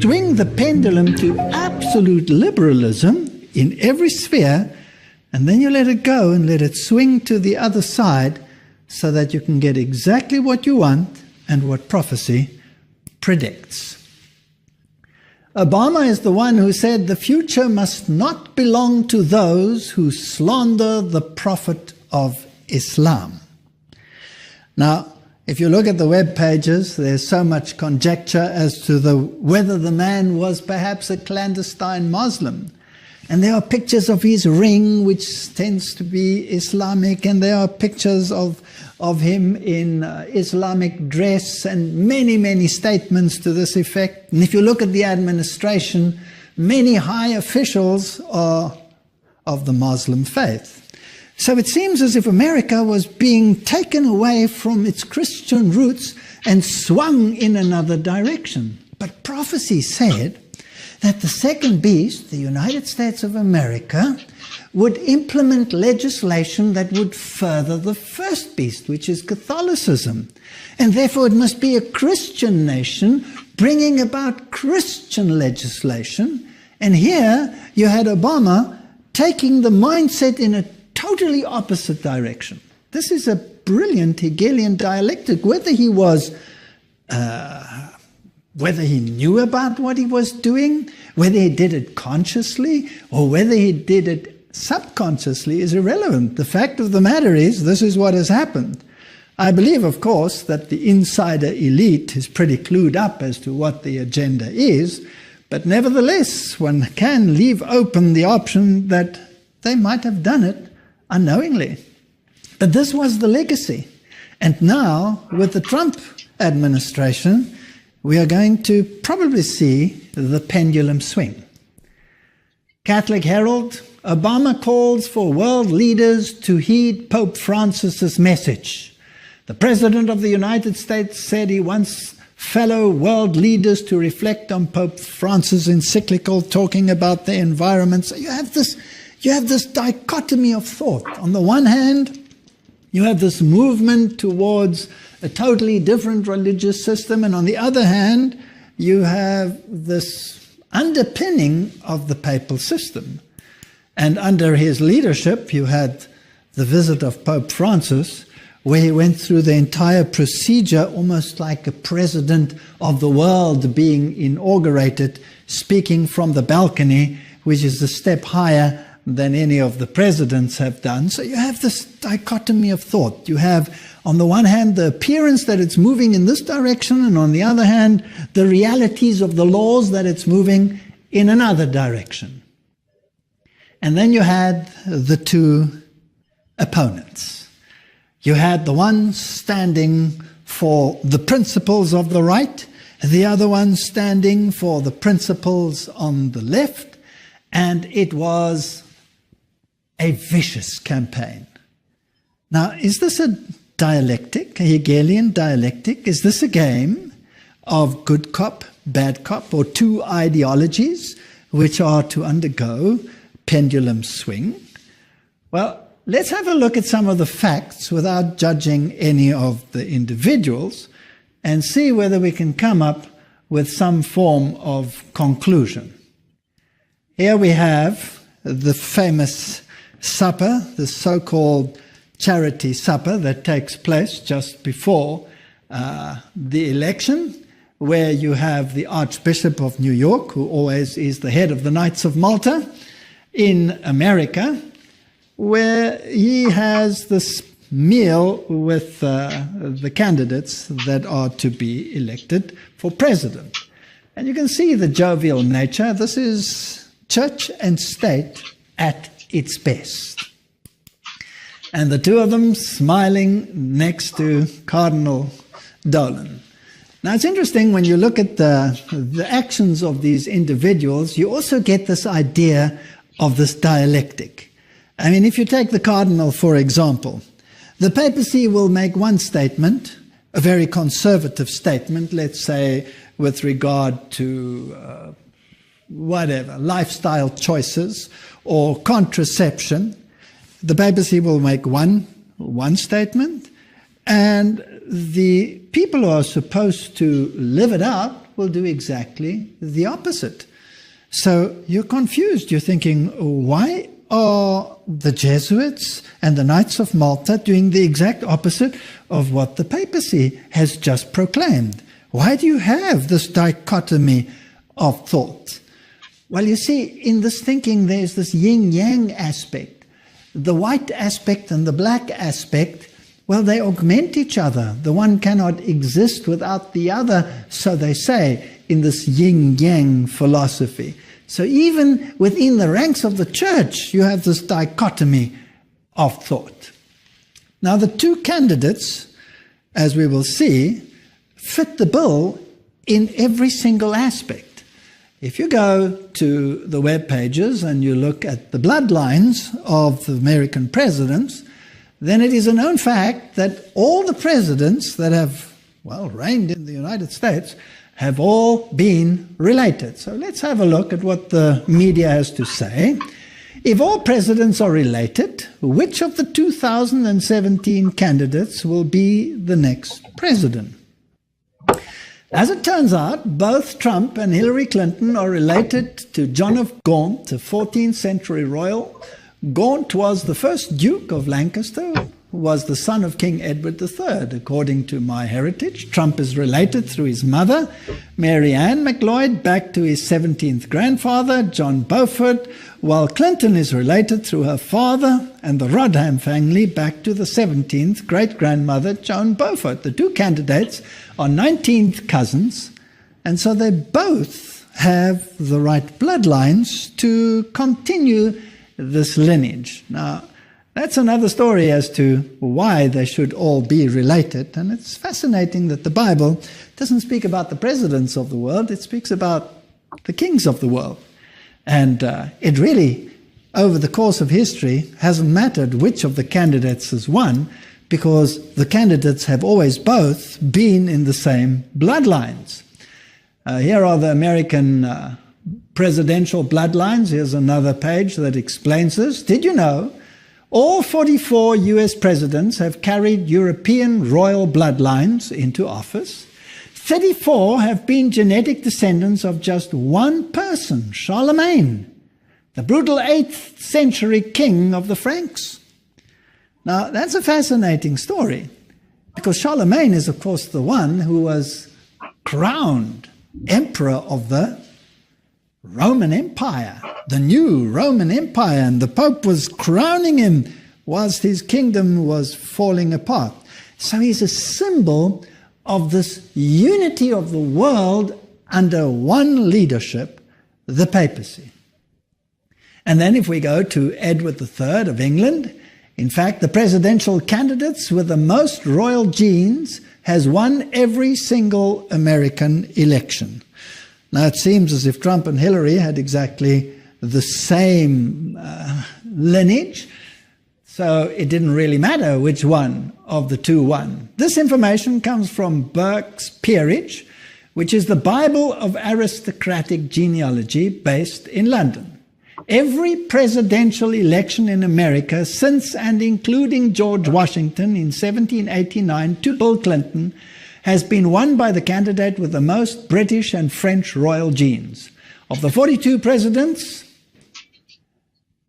Swing the pendulum to absolute liberalism in every sphere, and then you let it go and let it swing to the other side so that you can get exactly what you want and what prophecy predicts. Obama is the one who said the future must not belong to those who slander the Prophet of Islam. Now, if you look at the web pages, there's so much conjecture as to whether the man was perhaps a clandestine Muslim. And there are pictures of his ring, which tends to be Islamic, and there are pictures of him in Islamic dress, and many, many statements to this effect. And if you look at the administration, many high officials are of the Muslim faith. So it seems as if America was being taken away from its Christian roots and swung in another direction. But prophecy said that the second beast, the United States of America, would implement legislation that would further the first beast, which is Catholicism. And therefore it must be a Christian nation bringing about Christian legislation. And here you had Obama taking the mindset in a totally opposite direction. This is a brilliant Hegelian dialectic. Whether he knew about what he was doing, whether he did it consciously, or whether he did it subconsciously is irrelevant. The fact of the matter is, this is what has happened. I believe, of course, that the insider elite is pretty clued up as to what the agenda is, but nevertheless, one can leave open the option that they might have done it unknowingly. But this was the legacy. And now, with the Trump administration, we are going to probably see the pendulum swing. Catholic Herald, Obama calls for world leaders to heed Pope Francis's message. The President of the United States said he wants fellow world leaders to reflect on Pope Francis' encyclical talking about the environment. So you have this dichotomy of thought. On the one hand, you have this movement towards a totally different religious system, and on the other hand, you have this underpinning of the papal system. And under his leadership, you had the visit of Pope Francis, where he went through the entire procedure, almost like a president of the world being inaugurated, speaking from the balcony, which is a step higher than any of the presidents have done. So you have this dichotomy of thought. You have, on the one hand, the appearance that it's moving in this direction, and on the other hand, the realities of the laws that it's moving in another direction. And then you had the two opponents. You had the one standing for the principles of the right, the other one standing for the principles on the left, and it was a vicious campaign. Now, is this a dialectic, a Hegelian dialectic? Is this a game of good cop, bad cop, or two ideologies which are to undergo pendulum swing? Well, let's have a look at some of the facts without judging any of the individuals and see whether we can come up with some form of conclusion. Here we have the famous supper, the so-called charity supper that takes place just before the election, where you have the Archbishop of New York, who always is the head of the Knights of Malta, in America, where he has this meal with the candidates that are to be elected for president. And you can see the jovial nature. This is church and state at its best. And the two of them smiling next to Cardinal Dolan. Now it's interesting when you look at the actions of these individuals, you also get this idea of this dialectic. I mean, if you take the Cardinal, for example, the papacy will make one statement, a very conservative statement, let's say with regard to lifestyle choices or contraception. The papacy will make one statement, and the people who are supposed to live it out will do exactly the opposite. So you're confused. You're thinking, why are the Jesuits and the Knights of Malta doing the exact opposite of what the papacy has just proclaimed? Why do you have this dichotomy of thought? Well, you see, in this thinking, there's this yin-yang aspect. The white aspect and the black aspect, well, they augment each other. The one cannot exist without the other, so they say, in this yin-yang philosophy. So even within the ranks of the church, you have this dichotomy of thought. Now, the two candidates, as we will see, fit the bill in every single aspect. If you go to the web pages and you look at the bloodlines of the American presidents, then it is a known fact that all the presidents that have, well, reigned in the United States have all been related. So let's have a look at what the media has to say. If all presidents are related, which of the 2017 candidates will be the next president? As it turns out, both Trump and Hillary Clinton are related to John of Gaunt, a 14th century royal. Gaunt was the first Duke of Lancaster, who was the son of King Edward III, according to MyHeritage. Trump is related through his mother, Mary Ann MacLeod, back to his 17th grandfather, John Beaufort, while Clinton is related through her father and the Rodham family back to the 17th great-grandmother, Joan Beaufort. The two candidates are 19th cousins, and so they both have the right bloodlines to continue this lineage. Now, that's another story as to why they should all be related. And it's fascinating that the Bible doesn't speak about the presidents of the world, it speaks about the kings of the world. And it really, over the course of history, hasn't mattered which of the candidates has won, because the candidates have always both been in the same bloodlines. Here are the American presidential bloodlines. Here's another page that explains this. Did you know all 44 US presidents have carried European royal bloodlines into office? 34 have been genetic descendants of just one person, Charlemagne, the brutal 8th century king of the Franks. Now, that's a fascinating story, because Charlemagne is, of course, the one who was crowned emperor of the Roman Empire, the new Roman Empire, and the Pope was crowning him whilst his kingdom was falling apart. So he's a symbol of this unity of the world under one leadership, the papacy. And then if we go to Edward III of England, in fact, the presidential candidates with the most royal genes has won every single American election. Now, it seems as if Trump and Hillary had exactly the same lineage, so it didn't really matter which one of the two won. This information comes from Burke's Peerage, which is the Bible of aristocratic genealogy based in London. Every presidential election in America since and including George Washington in 1789 to Bill Clinton has been won by the candidate with the most British and French royal genes. Of the 42 presidents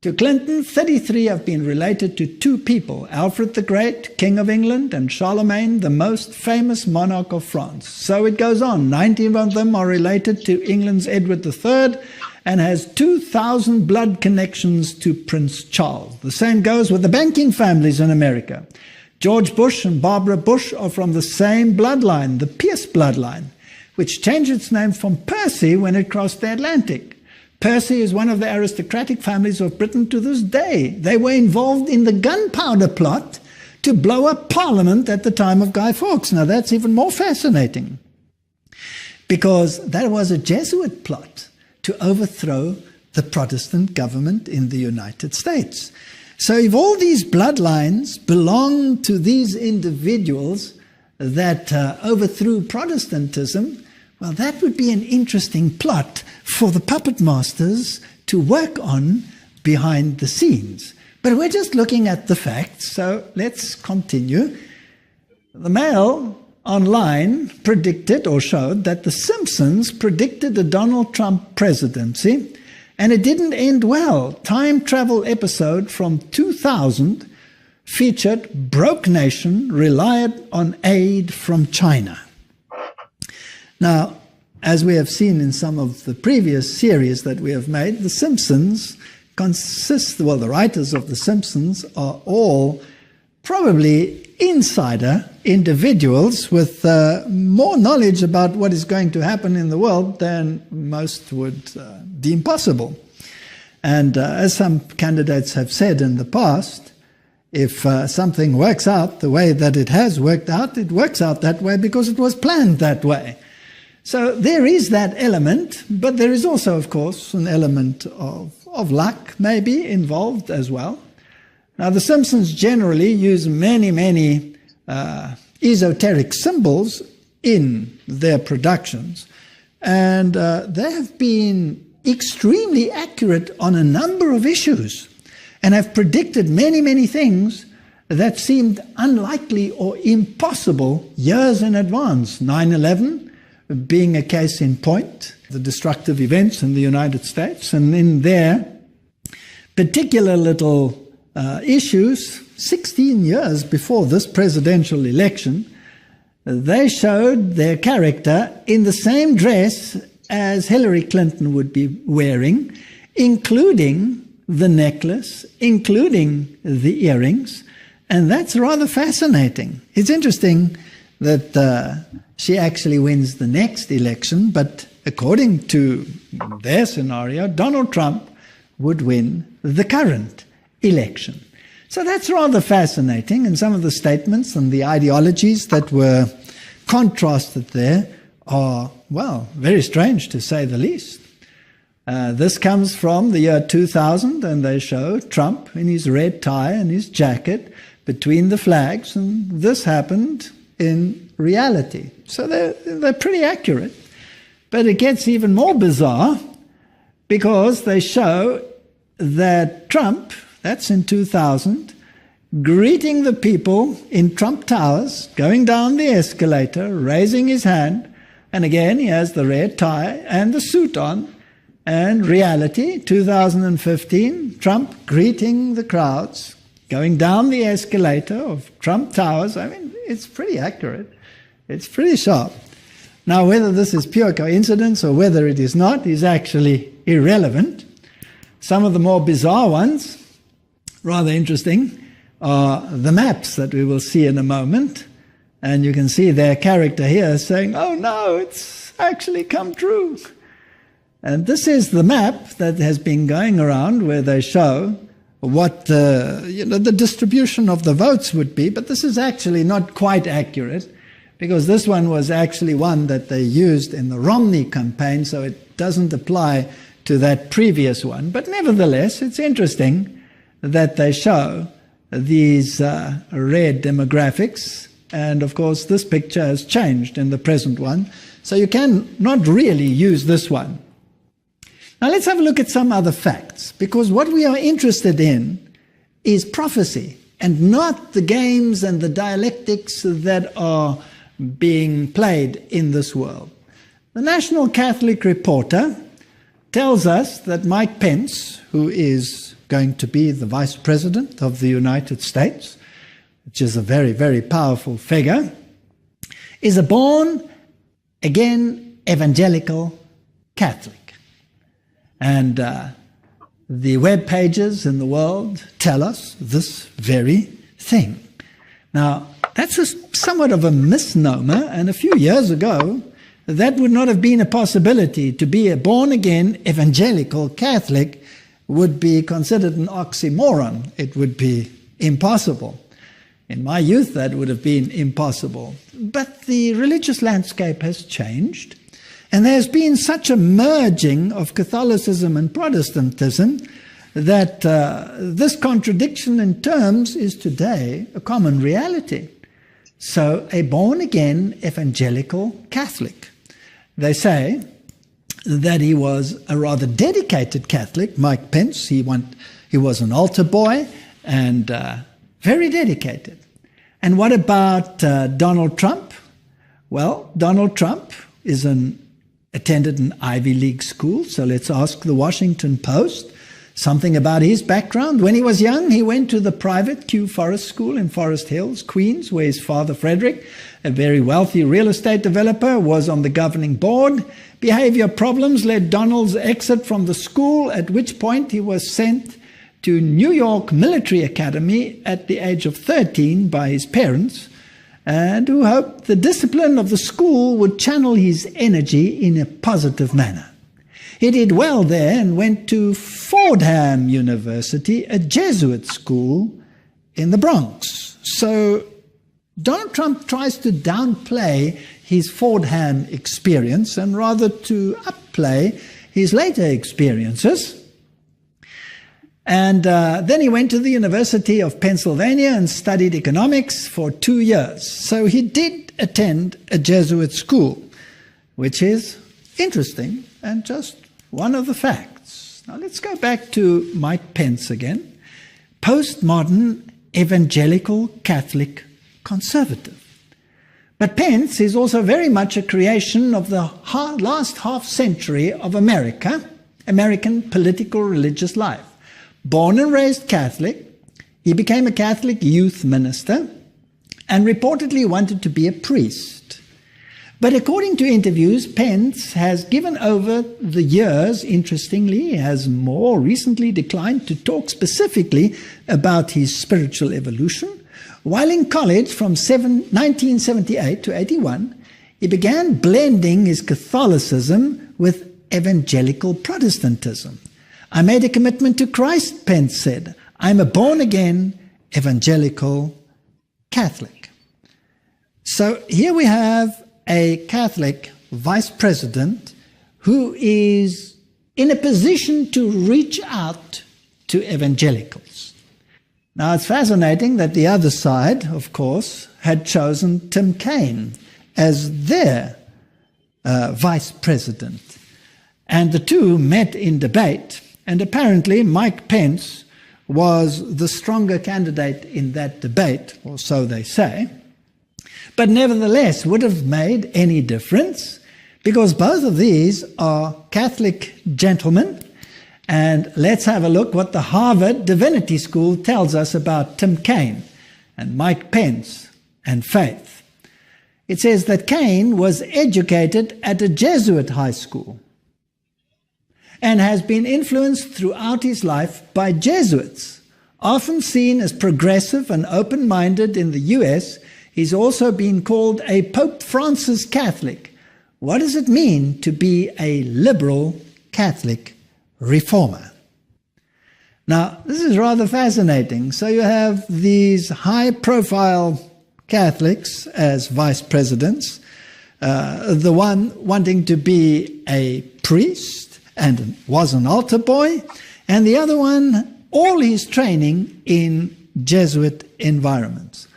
to Clinton, 33 have been related to two people, Alfred the Great, King of England, and Charlemagne, the most famous monarch of France. So it goes on. 19 of them are related to England's Edward III and has 2,000 blood connections to Prince Charles. The same goes with the banking families in America. George Bush and Barbara Bush are from the same bloodline, the Pierce bloodline, which changed its name from Percy when it crossed the Atlantic. Percy is one of the aristocratic families of Britain to this day. They were involved in the gunpowder plot to blow up Parliament at the time of Guy Fawkes. Now that's even more fascinating, because that was a Jesuit plot to overthrow the Protestant government in the United States. So if all these bloodlines belong to these individuals that overthrew Protestantism, well, that would be an interesting plot for the puppet masters to work on behind the scenes. But we're just looking at the facts, so let's continue. The male online predicted or showed that The Simpsons predicted a Donald Trump presidency, and it didn't end well. Time travel episode from 2000 featured broke nation relied on aid from China. Now, as we have seen in some of the previous series that we have made, The Simpsons the writers of The Simpsons are all probably insider individuals with more knowledge about what is going to happen in the world than most would deem possible. And as some candidates have said in the past, if something works out the way that it has worked out, it works out that way because it was planned that way. So there is that element, but there is also, of course, an element of luck maybe involved as well. Now, The Simpsons generally use many esoteric symbols in their productions, and they have been extremely accurate on a number of issues and have predicted many things that seemed unlikely or impossible years in advance. 9/11 being a case in point, the destructive events in the United States, and in their particular little issues, 16 years before this presidential election, they showed their character in the same dress as Hillary Clinton would be wearing, including the necklace, including the earrings, and that's rather fascinating. It's interesting that she actually wins the next election, but according to their scenario, Donald Trump would win the current election. So that's rather fascinating, and some of the statements and the ideologies that were contrasted there are, well, very strange to say the least. This comes from the year 2000, and they show Trump in his red tie and his jacket between the flags, and this happened in reality. So they're pretty accurate. But it gets even more bizarre because they show that Trump, that's in 2000, greeting the people in Trump Towers, going down the escalator, raising his hand, and again he has the red tie and the suit on. And reality, 2015, Trump greeting the crowds, going down the escalator of Trump Towers. I mean, it's pretty accurate. It's pretty sharp. Now, whether this is pure coincidence or whether it is not is actually irrelevant. Some of the more bizarre ones, rather interesting, are the maps that we will see in a moment. And you can see their character here saying, oh no, it's actually come true. And this is the map that has been going around where they show what the distribution of the votes would be, but this is actually not quite accurate because this one was actually one that they used in the Romney campaign, so it doesn't apply to that previous one. But nevertheless, it's interesting that they show these red demographics, and of course this picture has changed in the present one, so you can not really use this one. Now let's have a look at some other facts, because what we are interested in is prophecy and not the games and the dialectics that are being played in this world. The National Catholic Reporter tells us that Mike Pence, who is going to be the Vice President of the United States, which is a very, very powerful figure, is a born-again evangelical Catholic. And the web pages in the world tell us this very thing. Now, that's somewhat of a misnomer, and a few years ago, that would not have been a possibility. To be a born-again evangelical Catholic would be considered an oxymoron. It would be impossible. In my youth, that would have been impossible. But the religious landscape has changed, and there's been such a merging of Catholicism and Protestantism that this contradiction in terms is today a common reality. So, a born-again evangelical Catholic. They say that he was a rather dedicated Catholic, Mike Pence. He was an altar boy and very dedicated. And what about Donald Trump? Well, Donald Trump attended an Ivy League school, so let's ask the Washington Post something about his background. When he was young, he went to the private Kew Forest School in Forest Hills, Queens, where his father, Frederick, a very wealthy real estate developer, was on the governing board. Behavior problems led Donald's exit from the school, at which point he was sent to New York Military Academy at the age of 13 by his parents, and who hoped the discipline of the school would channel his energy in a positive manner. He did well there and went to Fordham University, a Jesuit school in the Bronx. So Donald Trump tries to downplay his Fordham experience and rather to upplay his later experiences. And then he went to the University of Pennsylvania and studied economics for 2 years. So he did attend a Jesuit school, which is interesting and just one of the facts. Now let's go back to Mike Pence again. Postmodern evangelical Catholic conservative. But Pence is also very much a creation of the last half century of American political religious life. Born and raised Catholic, he became a Catholic youth minister and reportedly wanted to be a priest. But according to interviews, Pence has given over the years, interestingly, has more recently declined to talk specifically about his spiritual evolution. While in college from 1978 to 81, he began blending his Catholicism with evangelical Protestantism. I made a commitment to Christ, Pence said. I'm a born-again evangelical Catholic. So here we have a Catholic vice president who is in a position to reach out to evangelicals. Now, it's fascinating that the other side, of course, had chosen Tim Kaine as their vice president. And the two met in debate, and apparently Mike Pence was the stronger candidate in that debate, or so they say. But nevertheless, would have made any difference because both of these are Catholic gentlemen. And let's have a look what the Harvard Divinity School tells us about Tim Kaine and Mike Pence and faith. It says that Kaine was educated at a Jesuit high school and has been influenced throughout his life by Jesuits. Often seen as progressive and open-minded in the US, he's also been called a Pope Francis Catholic. What does it mean to be a liberal Catholic reformer? Now, this is rather fascinating. So you have these high-profile Catholics as vice presidents, the one wanting to be a priest and was an altar boy, and the other one, all his training in Jesuit environments.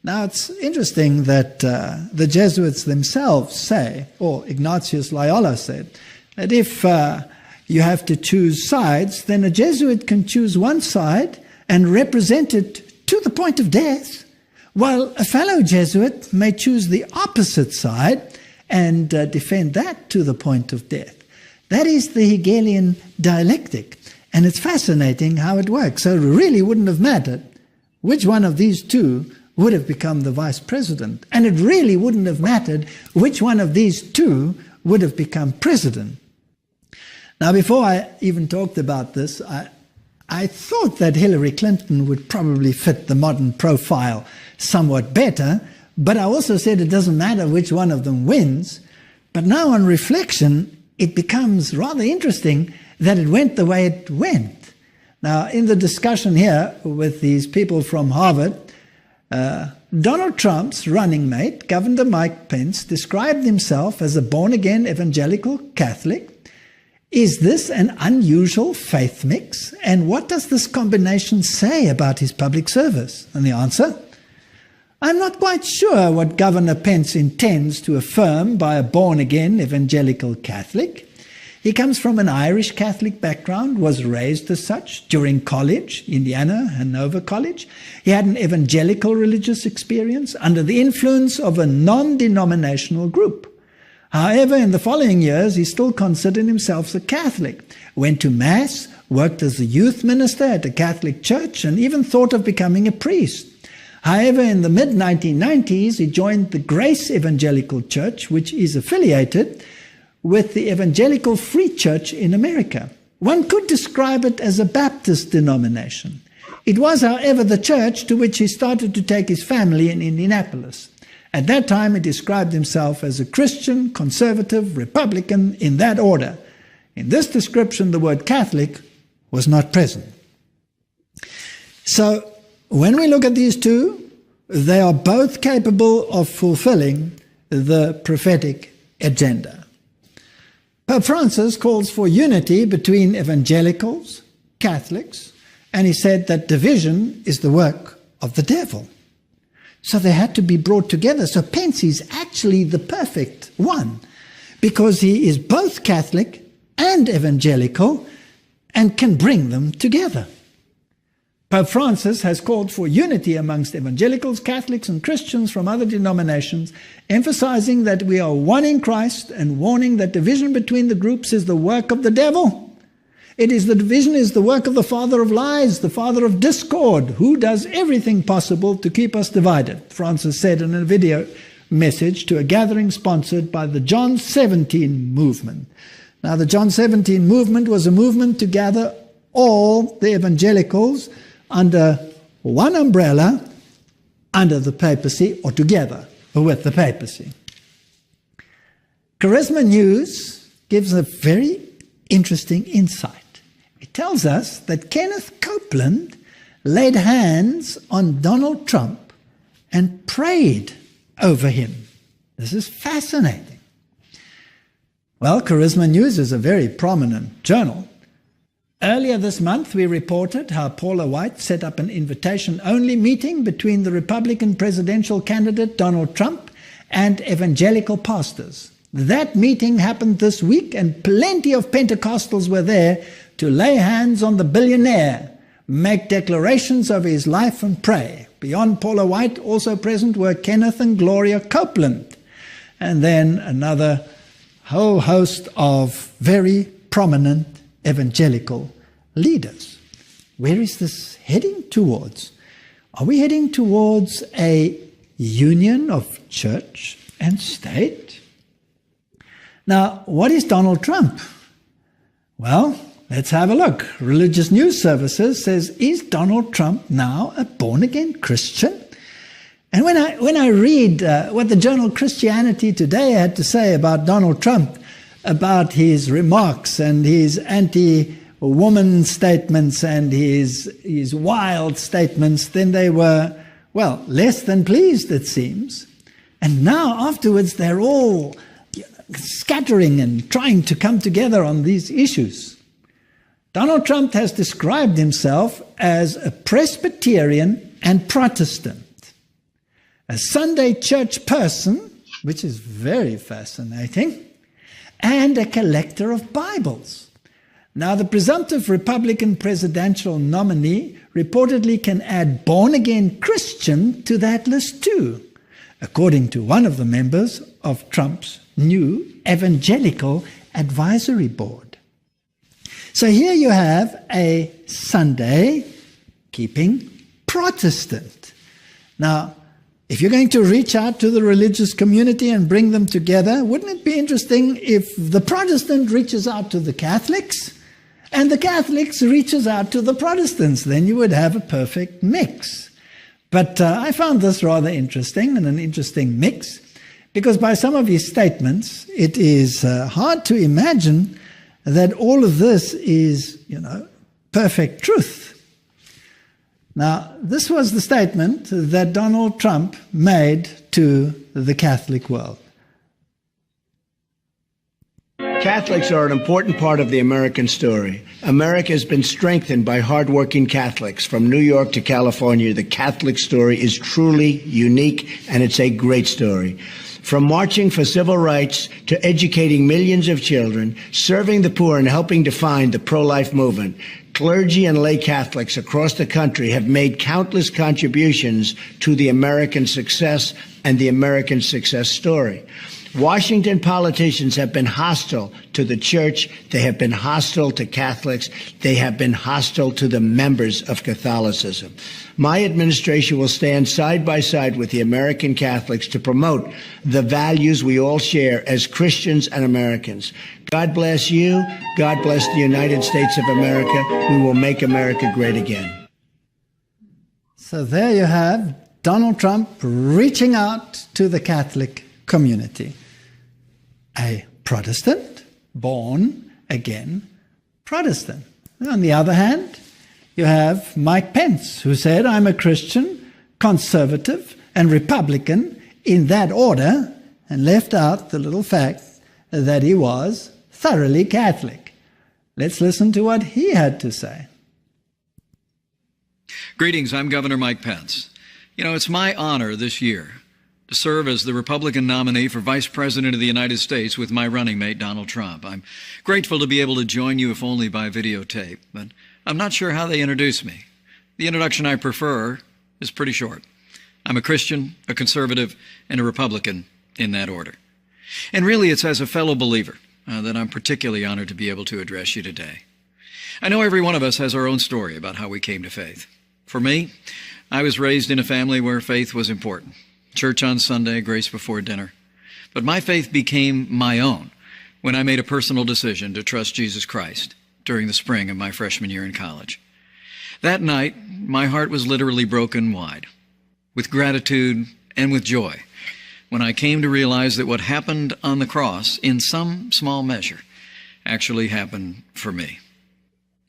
Now, it's interesting that the Jesuits themselves say, or Ignatius Loyola said, that if you have to choose sides, then a Jesuit can choose one side and represent it to the point of death, while a fellow Jesuit may choose the opposite side and defend that to the point of death. That is the Hegelian dialectic, and it's fascinating how it works. So it really wouldn't have mattered which one of these two would have become the vice president, and it really wouldn't have mattered which one of these two would have become president. Now, before I even talked about this, I thought that Hillary Clinton would probably fit the modern profile somewhat better, but I also said it doesn't matter which one of them wins. But now on reflection, it becomes rather interesting that it went the way it went. Now, in the discussion here with these people from Harvard, Donald Trump's running mate, Governor Mike Pence, described himself as a born-again evangelical Catholic. Is this an unusual faith mix? And what does this combination say about his public service? And the answer? I'm not quite sure what Governor Pence intends to affirm by a born-again evangelical Catholic. He comes from an Irish Catholic background, was raised as such during college, Indiana, Hanover College. He had an evangelical religious experience under the influence of a non-denominational group. However, in the following years, he still considered himself a Catholic, went to Mass, worked as a youth minister at a Catholic church, and even thought of becoming a priest. However, in the mid-1990s, he joined the Grace Evangelical Church, which is affiliated with the Evangelical Free Church in America. One could describe it as a Baptist denomination. It was, however, the church to which he started to take his family in Indianapolis. At that time, he described himself as a Christian, conservative, Republican, in that order. In this description, the word Catholic was not present. So, when we look at these two, they are both capable of fulfilling the prophetic agenda. Pope Francis calls for unity between evangelicals, Catholics, and he said that division is the work of the devil. So they had to be brought together. So Pence is actually the perfect one, because he is both Catholic and evangelical and can bring them together. Pope Francis has called for unity amongst evangelicals, Catholics, and Christians from other denominations, emphasizing that we are one in Christ and warning that division between the groups is the work of the devil. The division is the work of the father of lies, the father of discord, who does everything possible to keep us divided, Francis said in a video message to a gathering sponsored by the John 17 movement. Now, the John 17 movement was a movement to gather all the evangelicals under one umbrella, under the papacy, or together with the papacy. Charisma News gives a very interesting insight. It tells us that Kenneth Copeland laid hands on Donald Trump and prayed over him. This is fascinating. Well, Charisma News is a very prominent journal. Earlier this month, we reported how Paula White set up an invitation-only meeting between the Republican presidential candidate Donald Trump and evangelical pastors. That meeting happened this week, and plenty of Pentecostals were there to lay hands on the billionaire, make declarations of his life, and pray. Beyond Paula White, also present were Kenneth and Gloria Copeland, and then another whole host of very prominent evangelical leaders. Where is this heading towards? Are we heading towards a union of church and state? Now, what is Donald Trump? Well, let's have a look. Religious News Services says, is Donald Trump now a born-again Christian? And when I read what the journal Christianity Today had to say about Donald Trump, about his remarks and his anti-woman statements and his wild statements, then they were, well, less than pleased, it seems. And now, afterwards, they're all scattering and trying to come together on these issues. Donald Trump has described himself as a Presbyterian and Protestant, a Sunday church person, which is very fascinating, and a collector of Bibles. Now, the presumptive Republican presidential nominee reportedly can add born-again Christian to that list too, according to one of the members of Trump's new Evangelical Advisory Board. So here you have a Sunday-keeping Protestant. Now, if you're going to reach out to the religious community and bring them together, wouldn't it be interesting if the Protestant reaches out to the Catholics and the Catholics reaches out to the Protestants? Then you would have a perfect mix. But I found this rather interesting and an interesting mix, because by some of his statements, it is hard to imagine that all of this is, perfect truth. Now, this was the statement that Donald Trump made to the Catholic world. Catholics are an important part of the American story. America has been strengthened by hardworking Catholics. From New York to California, the Catholic story is truly unique, and it's a great story. From marching for civil rights to educating millions of children, serving the poor, and helping define the pro-life movement, clergy and lay Catholics across the country have made countless contributions to the American success and the American success story. Washington politicians have been hostile to the church. They have been hostile to Catholics. They have been hostile to the members of Catholicism. My administration will stand side by side with the American Catholics to promote the values we all share as Christians and Americans. God bless you. God bless the United States of America. We will make America great again. So there you have Donald Trump reaching out to the Catholic community. A Protestant, born again Protestant. On the other hand, you have Mike Pence, who said, I'm a Christian, conservative, and Republican in that order, and left out the little fact that he was thoroughly Catholic. Let's listen to what he had to say. Greetings, I'm Governor Mike Pence. You know, it's my honor this year to serve as the Republican nominee for Vice President of the United States with my running mate, Donald Trump. I'm grateful to be able to join you, if only by videotape, but I'm not sure how they introduce me. The introduction I prefer is pretty short. I'm a Christian, a conservative, and a Republican in that order. And really, it's as a fellow believer that I'm particularly honored to be able to address you today. I know every one of us has our own story about how we came to faith. For me, I was raised in a family where faith was important. Church on Sunday, grace before dinner. But my faith became my own when I made a personal decision to trust Jesus Christ during the spring of my freshman year in college. That night, my heart was literally broken wide, with gratitude and with joy, when I came to realize that what happened on the cross, in some small measure, actually happened for me.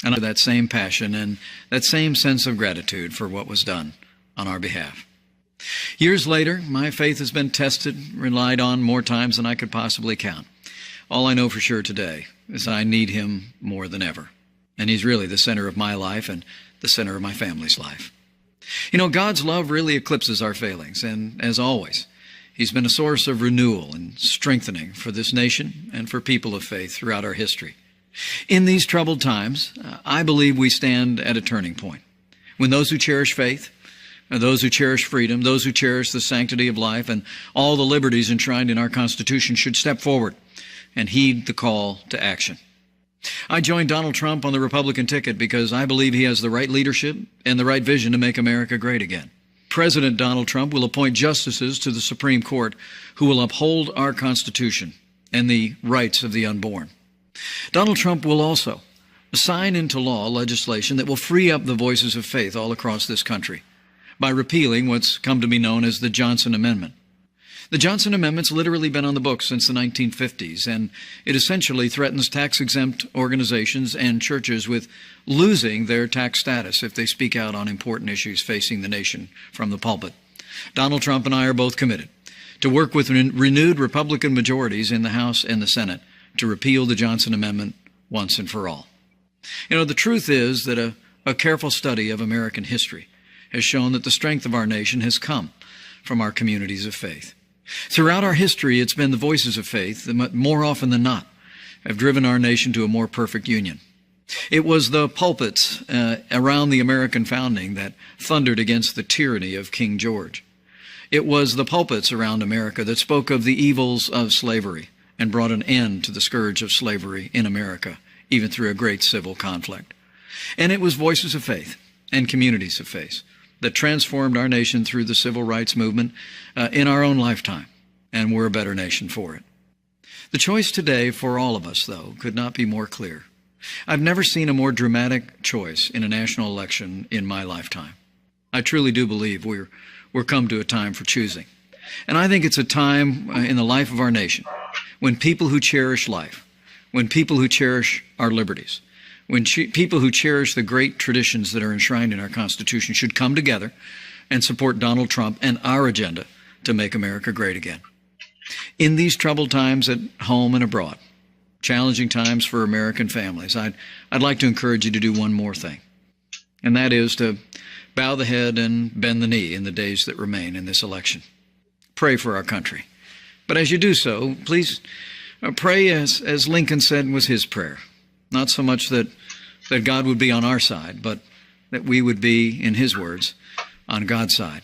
And I have that same passion and that same sense of gratitude for what was done on our behalf. Years later, my faith has been tested, relied on more times than I could possibly count. All I know for sure today is I need him more than ever. And he's really the center of my life and the center of my family's life. You know, God's love really eclipses our failings. And as always, he's been a source of renewal and strengthening for this nation and for people of faith throughout our history. In these troubled times, I believe we stand at a turning point, when those who cherish faith, those who cherish freedom, those who cherish the sanctity of life and all the liberties enshrined in our Constitution should step forward and heed the call to action. I joined Donald Trump on the Republican ticket because I believe he has the right leadership and the right vision to make America great again. President Donald Trump will appoint justices to the Supreme Court who will uphold our Constitution and the rights of the unborn. Donald Trump will also sign into law legislation that will free up the voices of faith all across this country by repealing what's come to be known as the Johnson Amendment. The Johnson Amendment's literally been on the books since the 1950s, and it essentially threatens tax-exempt organizations and churches with losing their tax status if they speak out on important issues facing the nation from the pulpit. Donald Trump and I are both committed to work with renewed Republican majorities in the House and the Senate to repeal the Johnson Amendment once and for all. You know, the truth is that a careful study of American history has shown that the strength of our nation has come from our communities of faith. Throughout our history, it's been the voices of faith that more often than not have driven our nation to a more perfect union. It was the pulpits around the American founding that thundered against the tyranny of King George. It was the pulpits around America that spoke of the evils of slavery and brought an end to the scourge of slavery in America, even through a great civil conflict. And it was voices of faith and communities of faith that transformed our nation through the civil rights movement in our own lifetime, and we're a better nation for it. The choice today for all of us, though, could not be more clear. I've never seen a more dramatic choice in a national election in my lifetime. I truly do believe we're come to a time for choosing. And I think it's a time in the life of our nation when people who cherish life, when people who cherish our liberties, when people who cherish the great traditions that are enshrined in our Constitution should come together and support Donald Trump and our agenda to make America great again. In these troubled times at home and abroad, challenging times for American families, I'd like to encourage you to do one more thing, and that is to bow the head and bend the knee in the days that remain in this election. Pray for our country. But as you do so, please pray as Lincoln said was his prayer. Not so much that God would be on our side, but that we would be, in his words, on God's side.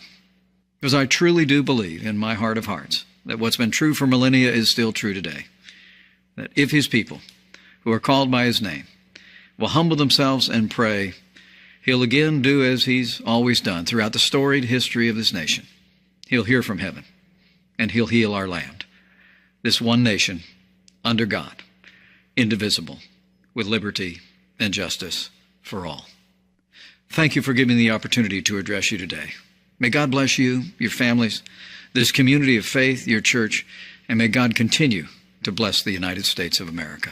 Because I truly do believe in my heart of hearts that what's been true for millennia is still true today. That if his people, who are called by his name, will humble themselves and pray, he'll again do as he's always done throughout the storied history of this nation. He'll hear from heaven, and he'll heal our land. This one nation, under God, indivisible, with liberty and justice for all. Thank you for giving me the opportunity to address you today. May God bless you, your families, this community of faith, your church, and may God continue to bless the United States of America.